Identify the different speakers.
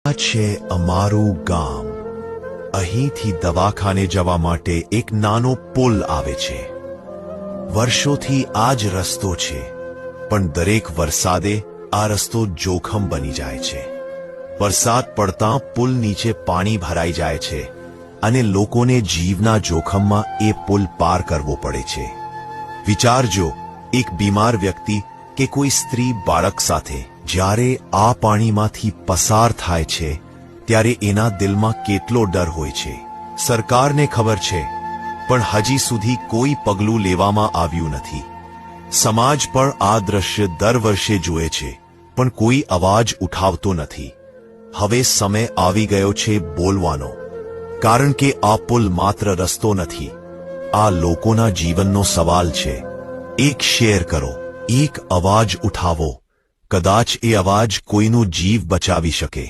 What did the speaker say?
Speaker 1: આ છે અમારું ગામ. અહીંથી દવાખાને જવા માટે એક નાનો પુલ આવે છે. વર્ષોથી આ જ રસ્તો છે, પણ દરેક વરસાદે આ રસ્તો જોખમ બની જાય છે. વરસાદ પડતા પુલ નીચે પાણી ભરાઈ જાય છે અને લોકોને જીવના જોખમમાં એ પુલ પાર કરવો પડે છે. વિચારજો, એક બીમાર વ્યક્તિ કે કોઈ સ્ત્રી બાળક સાથે જ્યારે આ પાણીમાંથી પસાર થાય છે ત્યારે એના દિલમાં કેટલો ડર હોય છે. સરકારને ખબર છે, પણ હજી સુધી કોઈ પગલું લેવામાં આવ્યું નથી. સમાજ પણ આ દ્રશ્ય દર વર્ષે જુએ છે, પણ કોઈ અવાજ ઉઠાવતો નથી. હવે સમય આવી ગયો છે બોલવાનો, કારણ કે આ પુલ માત્ર રસ્તો નથી, આ લોકોના જીવનનો સવાલ છે. એક શેર કરો, એક અવાજ ઉઠાવો, કદાચ એ અવાજ કોઈનો જીવ બચાવી શકે.